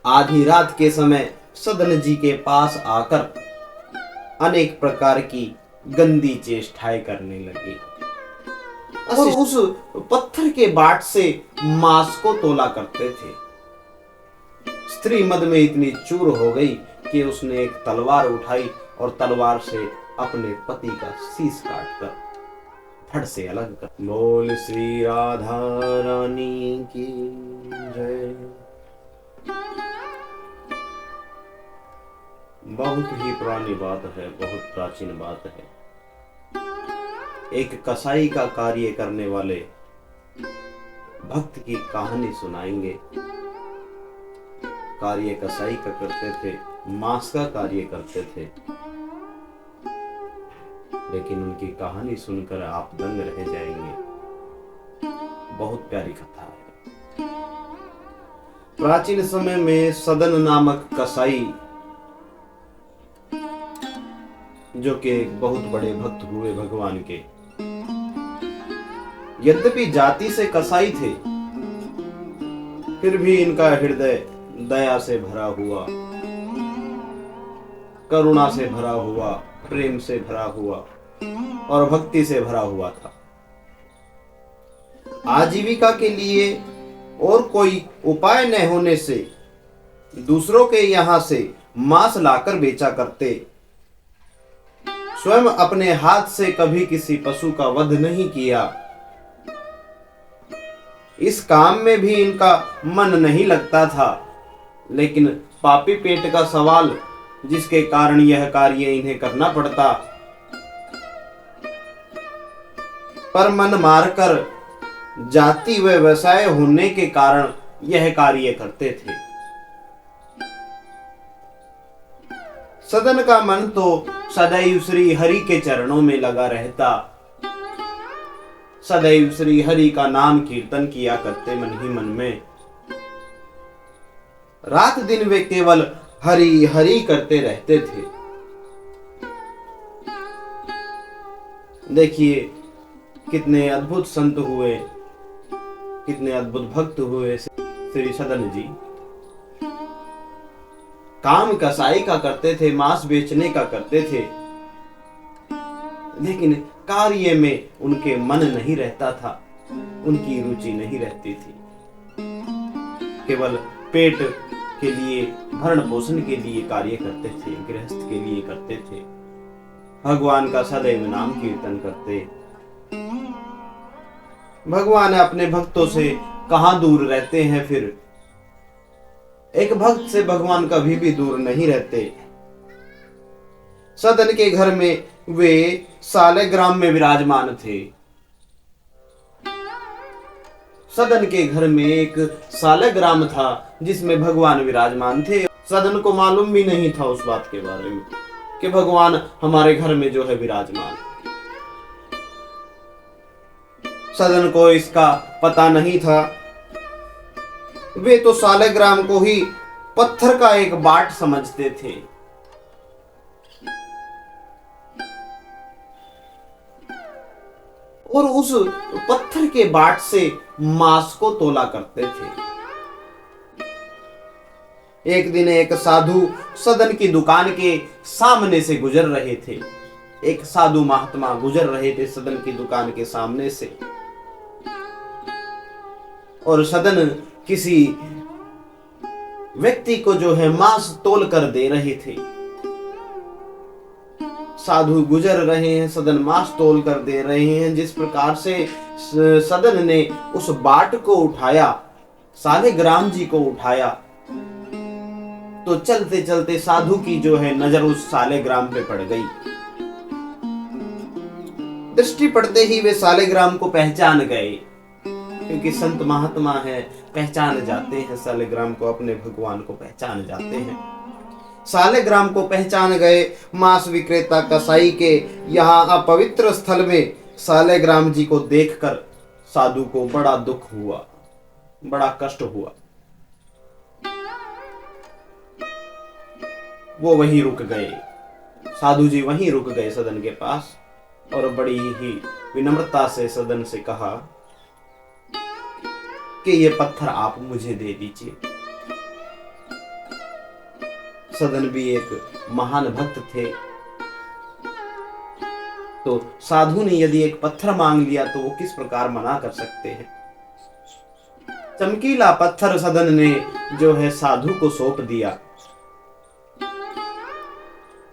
आधी रात के समय सदन जी के पास आकर अनेक प्रकार की गंदी चेष्टाएं करने लगे और उस पत्थर के बाट से मांस को तोला करते थे। स्त्री मद में इतनी चूर हो गई कि उसने एक तलवार उठाई और तलवार से अपने पति का शीश काटकर धड़ से अलग कर। बोल श्री राधा रानी की जय। बहुत ही पुरानी बात है, बहुत प्राचीन बात है। एक कसाई का कार्य करने वाले भक्त की कहानी सुनाएंगे। कार्य कसाई का करते थे, मांस का कार्य करते थे, लेकिन उनकी कहानी सुनकर आप दंग रह जाएंगे। बहुत प्यारी कथा है। प्राचीन समय में सदन नामक कसाई, जो कि एक बहुत बड़े भक्त हुए भगवान के, यद्यपि जाति से कसाई थे, फिर भी इनका हृदय दया से भरा हुआ, करुणा से भरा हुआ, प्रेम से भरा हुआ और भक्ति से भरा हुआ था। आजीविका के लिए और कोई उपाय न होने से दूसरों के यहां से मांस लाकर बेचा करते। स्वयं अपने हाथ से कभी किसी पशु का वध नहीं किया। इस काम में भी इनका मन नहीं लगता था, लेकिन पापी पेट का सवाल, जिसके कारण यह कार्य इन्हें करना पड़ता, पर मन मारकर जाति व व्यवसाय होने के कारण यह कार्य करते थे। सदन का मन तो सदैव श्री हरि के चरणों में लगा रहता। सदैव श्री हरि का नाम कीर्तन किया करते मन ही मन में। रात दिन वे केवल हरि हरि करते रहते थे। देखिए कितने अद्भुत संत हुए, कितने अद्भुत भक्त हुए श्री सदन जी। काम कसाई का करते थे, मांस बेचने का करते थे, लेकिन कार्य में उनके मन नहीं रहता था, उनकी रुचि नहीं रहती थी। केवल पेट के लिए, भरण पोषण के लिए कार्य करते थे, गृहस्थ के लिए करते थे। भगवान का सदैव नाम कीर्तन करते। भगवान अपने भक्तों से कहां दूर रहते हैं, फिर एक भक्त से भगवान कभी भी दूर नहीं रहते। सदन के घर में वे सालेग्राम में विराजमान थे। सदन के घर में एक सालेग्राम था जिसमें भगवान विराजमान थे। सदन को मालूम भी नहीं था उस बात के बारे में कि भगवान हमारे घर में जो है विराजमान। सदन को इसका पता नहीं था। वे तो सालेग्राम को ही पत्थर का एक बाट समझते थे। और उस पत्थर के बाट से मांस को तोला करते थे। एक दिन एक साधु सदन की दुकान के सामने से गुजर रहे थे। एक साधु महात्मा गुजर रहे थे सदन की दुकान के सामने से, और सदन किसी व्यक्ति को जो है मांस तोल कर दे रहे थे। साधु गुजर रहे हैं, सदन मांस तोल कर दे रहे हैं। जिस प्रकार से सदन ने उस बाट को उठाया, सालेग्राम जी को उठाया, तो चलते चलते साधु की जो है नजर उस सालेग्राम पे पड़ गई। दृष्टि पड़ते ही वे सालेग्राम को पहचान गए, क्योंकि संत महात्मा है, पहचान जाते हैं सालेग्राम को, अपने भगवान को पहचान जाते हैं। सालेग्राम को पहचान गए। मांस विक्रेता कसाई के यहाँ अपवित्र स्थल में सालेग्राम जी को देखकर साधु को बड़ा दुख हुआ, बड़ा कष्ट हुआ। वो वहीं रुक गए। साधु जी वहीं रुक गए सदन के पास, और बड़ी ही विनम्रता से सदन से कहा कि ये पत्थर आप मुझे दे दीजिए। सदन भी एक महान भक्त थे, तो साधु ने यदि एक पत्थर मांग लिया तो वो किस प्रकार मना कर सकते हैं। चमकीला पत्थर सदन ने जो है साधु को सौंप दिया।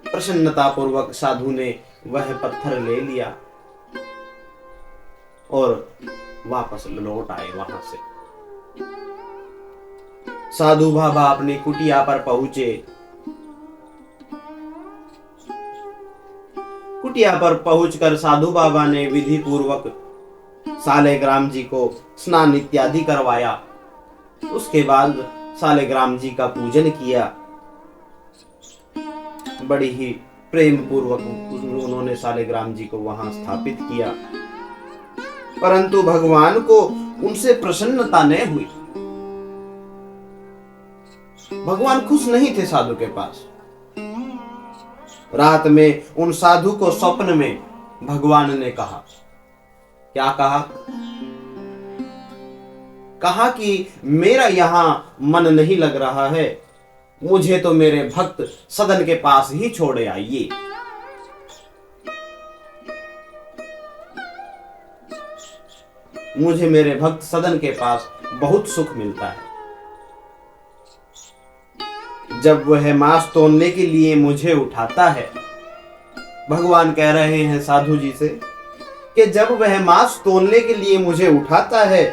प्रसन्नता पूर्वक साधु ने वह पत्थर ले लिया और वापस लौट आए वहां से। साधु बाबा अपनी कुटिया पर पहुंचे। कुटिया पर पहुंचकर साधु बाबा ने विधि पूर्वक सालेग्राम जी को स्नान इत्यादि करवाया। उसके बाद सालेग्राम जी का पूजन किया। बड़ी ही प्रेम पूर्वक उन्होंने सालेग्राम जी को वहां स्थापित किया, परंतु भगवान को उनसे प्रसन्नता नहीं हुई। भगवान खुश नहीं थे साधु के पास। रात में उन साधु को स्वप्न में भगवान ने कहा, क्या कहा? कहा कि मेरा यहां मन नहीं लग रहा है, मुझे तो मेरे भक्त सदन के पास ही छोड़े आइए। मुझे मेरे भक्त सदन के पास बहुत सुख मिलता है। जब वह मांस तोलने के लिए मुझे उठाता है, भगवान कह रहे हैं साधु जी से कि जब वह मांस तोलने के लिए मुझे उठाता है,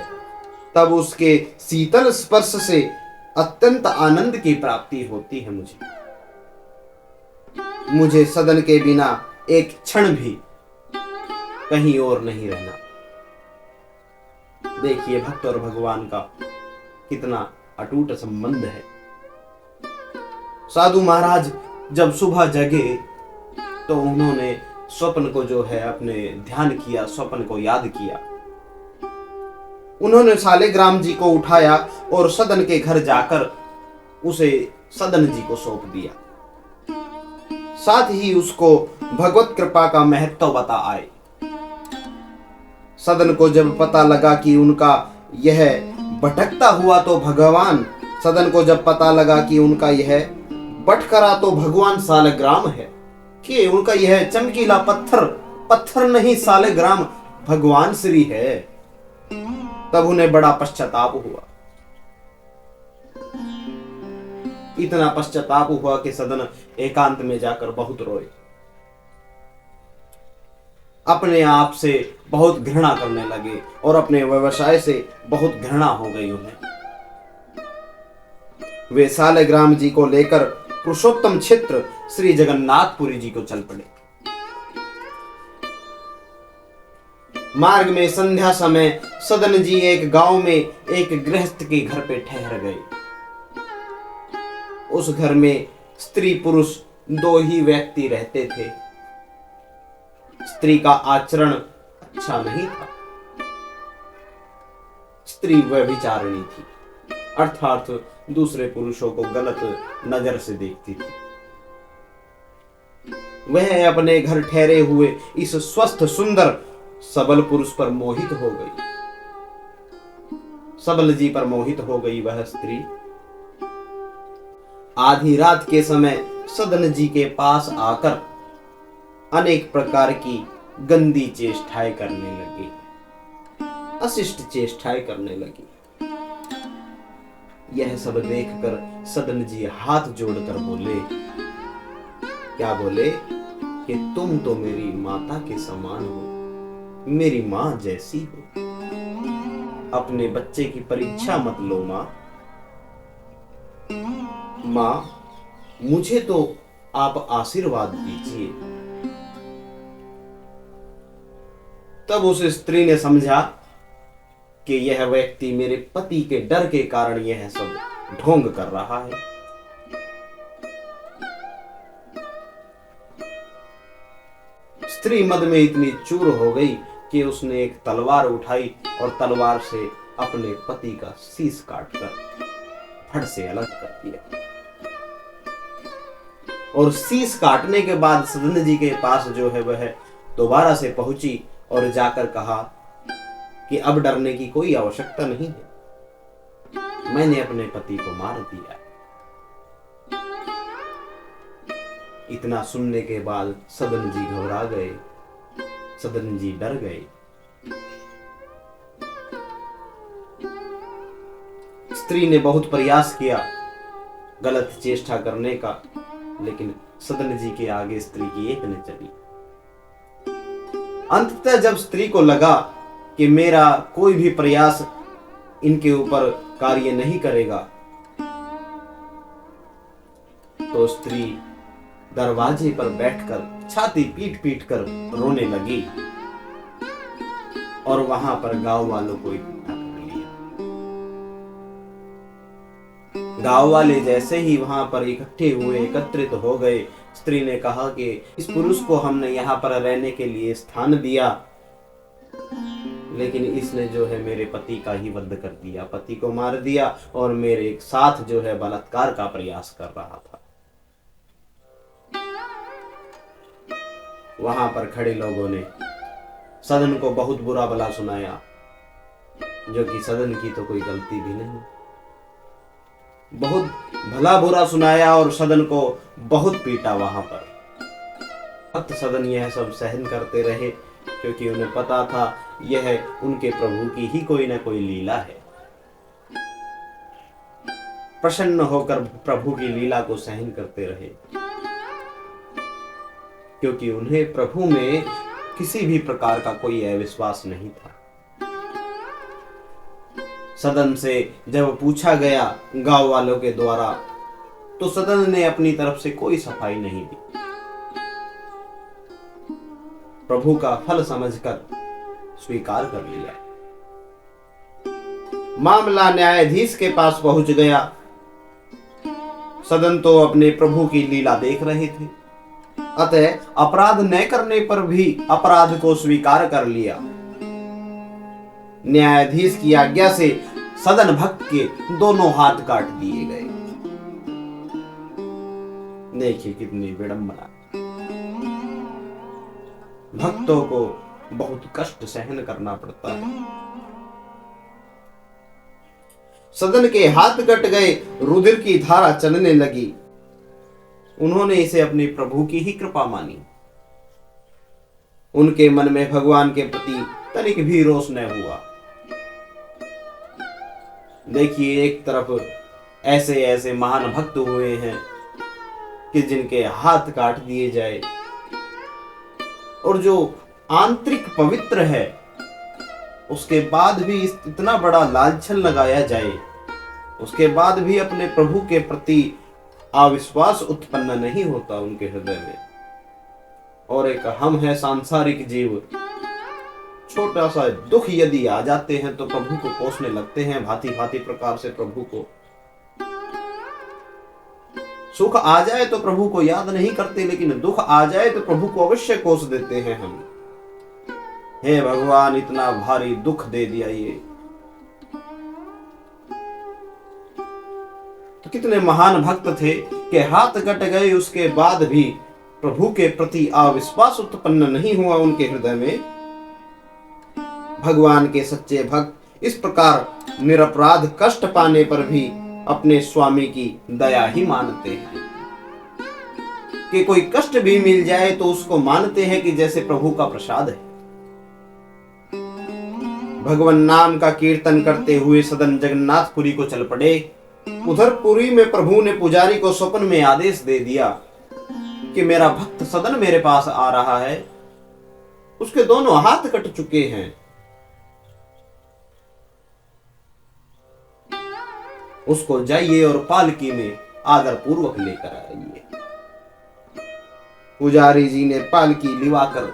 तब उसके शीतल स्पर्श से अत्यंत आनंद की प्राप्ति होती है। मुझे सदन के बिना एक क्षण भी कहीं और नहीं रहना। देखिए भक्त और भगवान का कितना अटूट संबंध है। साधु महाराज जब सुबह जगे तो उन्होंने स्वप्न को जो है अपने ध्यान किया, स्वप्न को याद किया। उन्होंने सालेग्राम जी को उठाया और सदन के घर जाकर उसे सदन जी को सौंप दिया। साथ ही उसको भगवत कृपा का महत्व बता आए। सदन को जब पता लगा कि उनका यह भटकता हुआ तो भगवान, सदन को जब पता लगा कि उनका यह भटकरा तो भगवान सालेग्राम है, कि उनका यह चमकीला पत्थर नहीं सालेग्राम भगवान श्री है, तब उन्हें बड़ा पश्चाताप हुआ। इतना पश्चाताप हुआ कि सदन एकांत में जाकर बहुत रोए। अपने आप से बहुत घृणा करने लगे और अपने व्यवसाय से बहुत घृणा हो गई उन्हें। वे सालेग्राम जी को लेकर पुरुषोत्तम क्षेत्र श्री जगन्नाथपुरी जी को चल पड़े। मार्ग में संध्या समय सदन जी एक गांव में एक गृहस्थ के घर पे ठहर गए। उस घर में स्त्री पुरुष दो ही व्यक्ति रहते थे। स्त्री का आचरण अच्छा नहीं था। स्त्री व्यभिचारिणी थी, अर्थात दूसरे पुरुषों को गलत नजर से देखती थी। वह अपने घर ठहरे हुए इस स्वस्थ सुंदर सबल पुरुष पर मोहित हो गई। सबल जी पर मोहित हो गई वह स्त्री। आधी रात के समय सदन जी के पास आकर अनेक प्रकार की गंदी चेष्टाएं करने लगी, अशिष्ट चेष्टाएं करने लगी। यह सब देखकर सदन जी हाथ जोड़कर बोले, क्या बोले कि तुम तो मेरी माता के समान हो, मेरी मां जैसी हो। अपने बच्चे की परीक्षा मत लो मां। मां, मुझे तो आप आशीर्वाद दीजिए। तब उस स्त्री ने समझा कि यह व्यक्ति मेरे पति के डर के कारण यह सब ढोंग कर रहा है। स्त्री मद में इतनी चूर हो गई कि उसने एक तलवार उठाई और तलवार से अपने पति का शीश काटकर फट से अलग कर दिया। और शीश काटने के बाद सदन जी के पास जो है वह दोबारा से पहुंची और जाकर कहा कि अब डरने की कोई आवश्यकता नहीं है, मैंने अपने पति को मार दिया। इतना सुनने के बाद सदन जी घबरा गए, सदन जी डर गए। स्त्री ने बहुत प्रयास किया गलत चेष्टा करने का, लेकिन सदन जी के आगे स्त्री की एक न चली। अंततः जब स्त्री को लगा कि मेरा कोई भी प्रयास इनके ऊपर कार्य नहीं करेगा, तो स्त्री दरवाजे पर बैठकर छाती पीट पीट कर रोने लगी और वहां पर गांव वालों को इकट्ठा कर लिया। गांव वाले जैसे ही वहां पर इकट्ठे हुए, एकत्रित हो गए, स्त्री ने कहा कि इस पुरुष को हमने यहाँ पर रहने के लिए स्थान दिया, लेकिन इसने जो है मेरे पति का ही वध कर दिया, पति को मार दिया और मेरे साथ जो है बलात्कार का प्रयास कर रहा था। वहां पर खड़े लोगों ने सदन को बहुत बुरा भला सुनाया, जो कि सदन की तो कोई गलती भी नहीं। बहुत भला बुरा सुनाया और सदन को बहुत पीटा। वहां पर सदन यह सब सहन करते रहे, क्योंकि उन्हें पता था यह उनके प्रभु की ही कोई ना कोई लीला है। प्रसन्न होकर प्रभु की लीला को सहन करते रहे, क्योंकि उन्हें प्रभु में किसी भी प्रकार का कोई अविश्वास नहीं था। सदन से जब पूछा गया गांव वालों के द्वारा, तो सदन ने अपनी तरफ से कोई सफाई नहीं दी। प्रभु का फल समझकर स्वीकार कर लिया। मामला न्यायाधीश के पास पहुंच गया। सदन तो अपने प्रभु की लीला देख रहे थे, अतः अपराध न करने पर भी अपराध को स्वीकार कर लिया। न्यायाधीश की आज्ञा से सदन भक्त के दोनों हाथ काट दिए गए। देखिए कितनी विडंबना। भक्तों को बहुत कष्ट सहन करना पड़ता है। सदन के हाथ कट गए, रुधिर की धारा चलने लगी। उन्होंने इसे अपने प्रभु की ही कृपा मानी। उनके मन में भगवान के प्रति तनिक भी रोष न हुआ। देखिए, एक तरफ ऐसे ऐसे महान भक्त हुए हैं कि जिनके हाथ काट दिए जाए, और जो आंतरिक पवित्र है उसके बाद भी इतना बड़ा लांछन लगाया जाए, उसके बाद भी अपने प्रभु के प्रति अविश्वास उत्पन्न नहीं होता उनके हृदय में। और एक हम है सांसारिक जीव, छोटा सा दुख यदि आ जाते हैं तो प्रभु को कोसने लगते हैं भांति भांति प्रकार से। प्रभु को सुख आ जाए तो प्रभु को याद नहीं करते, लेकिन दुख आ जाए तो प्रभु को अवश्य कोस देते हैं हम। हे भगवान, इतना भारी दुख दे दिया ये। तो कितने महान भक्त थे कि हाथ कट गए, उसके बाद भी प्रभु के प्रति अविश्वास उत्पन्न नहीं हुआ उनके हृदय में। भगवान के सच्चे भक्त इस प्रकार निरपराध कष्ट पाने पर भी अपने स्वामी की दया ही मानते हैं, कि कोई कष्ट भी मिल जाए तो उसको मानते हैं कि जैसे प्रभु का प्रसाद है। भगवान नाम का कीर्तन करते हुए सदन जगन्नाथपुरी को चल पड़े। उधर पुरी में प्रभु ने पुजारी को स्वप्न में आदेश दे दिया कि मेरा भक्त सदन मेरे पास आ रहा है, उसके दोनों हाथ कट चुके हैं, उसको जाइए और पालकी में आदर पूर्वक लेकर आइए। पुजारी जी ने पालकी लिवाकर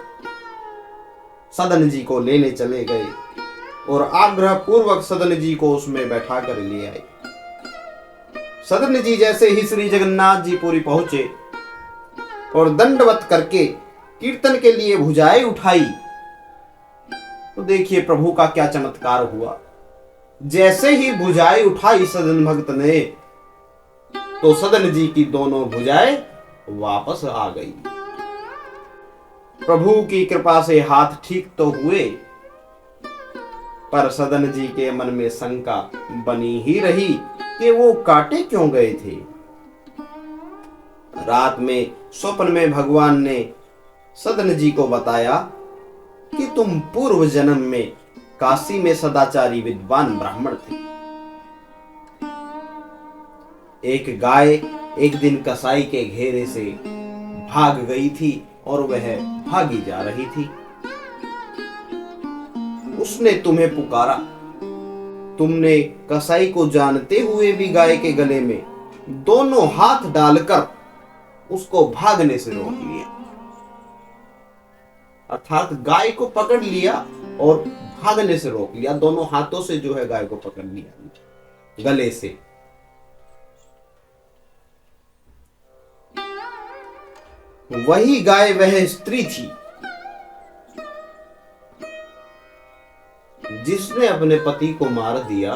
सदन जी को लेने चले गए और आग्रह पूर्वक सदन जी को उसमें बैठा कर ले आए। सदन जी जैसे ही श्री जगन्नाथ जी पुरी पहुंचे और दंडवत करके कीर्तन के लिए भुजाएं उठाई, तो देखिए प्रभु का क्या चमत्कार हुआ। जैसे ही भुजाएं उठाई सदन भक्त ने, तो सदन जी की दोनों भुजाएं वापस आ गई। प्रभु की कृपा से हाथ ठीक तो हुए, पर सदन जी के मन में शंका बनी ही रही कि वो काटे क्यों गए थे। रात में स्वप्न में भगवान ने सदन जी को बताया कि तुम पूर्व जन्म में काशी में सदाचारी विद्वान ब्राह्मण थे। एक गाय एक दिन कसाई के घेरे से भाग गई थी और वह भागी जा रही थी। उसने तुम्हें पुकारा। तुमने कसाई को जानते हुए भी गाय के गले में दोनों हाथ डालकर उसको भागने से रोक लिया, अर्थात गाय को पकड़ लिया और भागने से रोक लिया। दोनों हाथों से जो है गाय को पकड़ लिया गले से। वही गाय वह स्त्री थी जिसने अपने पति को मार दिया।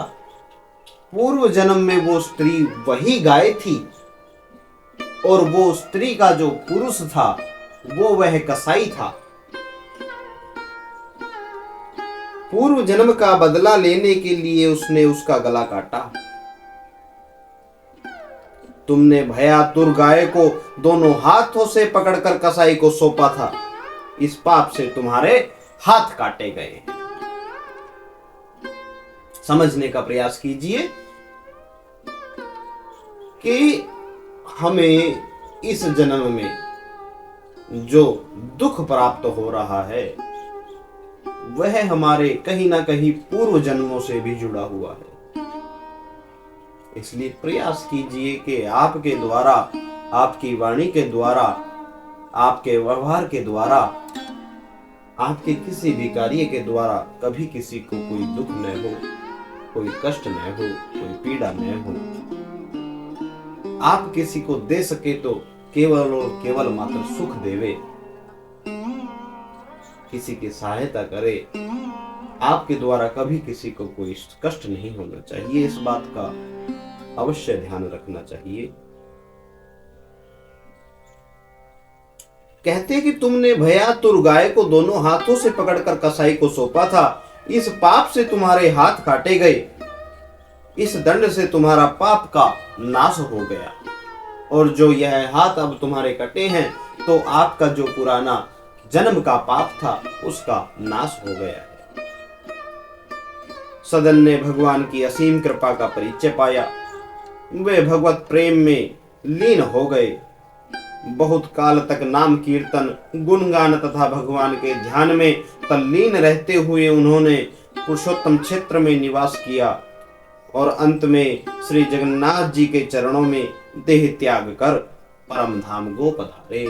पूर्व जन्म में वो स्त्री वही गाय थी और वो स्त्री का जो पुरुष था वो वह कसाई था। पूर्व जन्म का बदला लेने के लिए उसने उसका गला काटा। तुमने भयातुर गाय को दोनों हाथों से पकड़कर कसाई को सौंपा था। इस पाप से तुम्हारे हाथ काटे गए। समझने का प्रयास कीजिए कि हमें इस जन्म में जो दुख प्राप्त हो रहा है वह हमारे कहीं ना कहीं पूर्व जन्मों से भी जुड़ा हुआ है। इसलिए प्रयास कीजिए कि आपके द्वारा, आपकी वाणी के द्वारा, आपके व्यवहार के द्वारा, आपके किसी भी कार्य के द्वारा कभी किसी को कोई दुख न हो, कोई कष्ट न हो, कोई पीड़ा न हो। आप किसी को दे सके तो केवल और केवल मात्र सुख देवे, किसी की सहायता करे। आपके द्वारा कभी किसी को कोई कष्ट नहीं होना चाहिए। इस बात का अवश्य ध्यान रखना चाहिए। कहते कि तुमने भयातुर गाय को दोनों हाथों से पकड़कर कसाई को सौंपा था। इस पाप से तुम्हारे हाथ काटे गए। इस दंड से तुम्हारा पाप का नाश हो गया और जो यह हाथ अब तुम्हारे कटे हैं तो आपका जो पुराना जन्म का पाप था उसका नाश हो गया है। सदन ने भगवान की असीम कृपा का परिचय पाया। वे भगवत प्रेम में लीन हो गए। बहुत काल तक नाम कीर्तन, गुणगान तथा भगवान के ध्यान में तल्लीन रहते हुए उन्होंने पुरुषोत्तम क्षेत्र में निवास किया और अंत में श्री जगन्नाथ जी के चरणों में देह त्याग कर परम धाम को पधारे।